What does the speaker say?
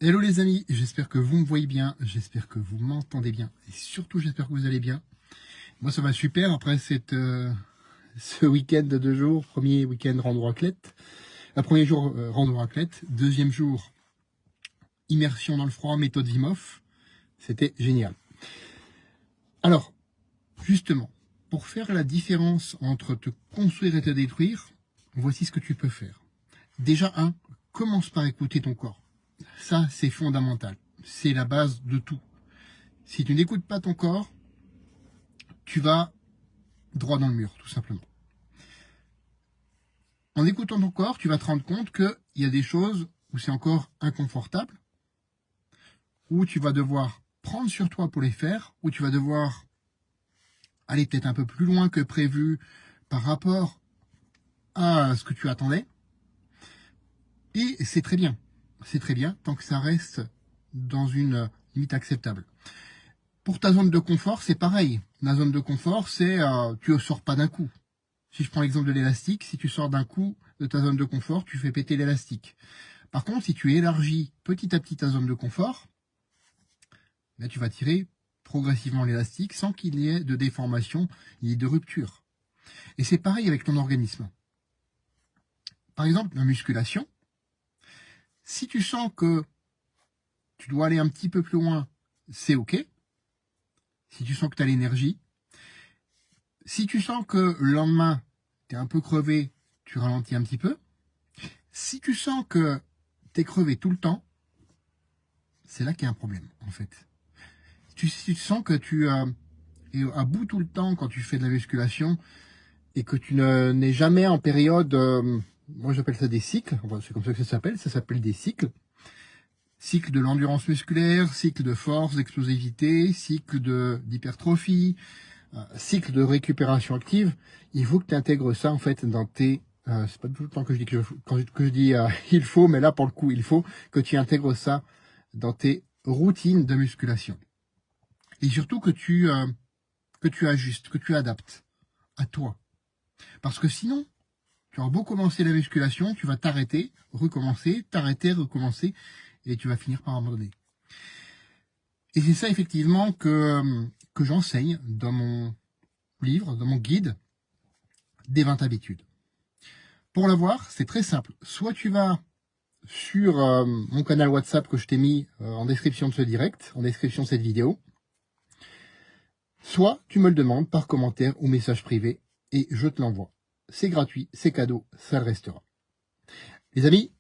Hello les amis, j'espère que vous me voyez bien, j'espère que vous m'entendez bien, et surtout j'espère que vous allez bien. Moi ça va super après ce week-end de 2 jours, premier week-end rando raclette, premier jour rando raclette, deuxième jour immersion dans le froid, méthode Wim Hof, c'était génial. Alors, justement, pour faire la différence entre te construire et te détruire, voici ce que tu peux faire. Déjà, commence par écouter ton corps. Ça, c'est fondamental. C'est la base de tout. Si tu n'écoutes pas ton corps, tu vas droit dans le mur, tout simplement. En écoutant ton corps, tu vas te rendre compte qu'il y a des choses où c'est encore inconfortable, où tu vas devoir prendre sur toi pour les faire, où tu vas devoir aller peut-être un peu plus loin que prévu par rapport à ce que tu attendais. Et c'est très bien. C'est très bien tant que ça reste dans une limite acceptable. Pour ta zone de confort, c'est pareil. La zone de confort, c'est tu ne sors pas d'un coup. Si je prends l'exemple de l'élastique, si tu sors d'un coup de ta zone de confort, tu fais péter l'élastique. Par contre, si tu élargis petit à petit ta zone de confort, là, tu vas tirer progressivement l'élastique sans qu'il y ait de déformation ni de rupture. Et c'est pareil avec ton organisme. Par exemple, la musculation, si tu sens que tu dois aller un petit peu plus loin, c'est OK. Si tu sens que tu as l'énergie. Si tu sens que le lendemain, tu es un peu crevé, tu ralentis un petit peu. Si tu sens que tu es crevé tout le temps, c'est là qu'il y a un problème, en fait. Si tu sens que tu es à bout tout le temps quand tu fais de la musculation et que tu n'es jamais en période, moi j'appelle ça des cycles, enfin, c'est comme ça que ça s'appelle des cycles. Cycle de l'endurance musculaire, cycle de force, d'explosivité, cycle d'hypertrophie, cycle de récupération active. Il faut que tu intègres ça en fait dans tes... c'est pas tout le temps que je dis que je dis il faut, mais là pour le coup il faut que tu intègres ça dans tes routines de musculation. Et surtout que tu ajustes, que tu adaptes à toi. Parce que sinon, tu auras beau commencer la musculation, tu vas t'arrêter, recommencer, recommencer, et tu vas finir par abandonner. Et c'est ça effectivement que j'enseigne dans mon livre, dans mon guide des 20 habitudes. Pour l'avoir, c'est très simple. Soit tu vas sur mon canal WhatsApp que je t'ai mis en description de ce direct, en description de cette vidéo, soit tu me le demandes par commentaire ou message privé et je te l'envoie. C'est gratuit, c'est cadeau, ça le restera. Les amis,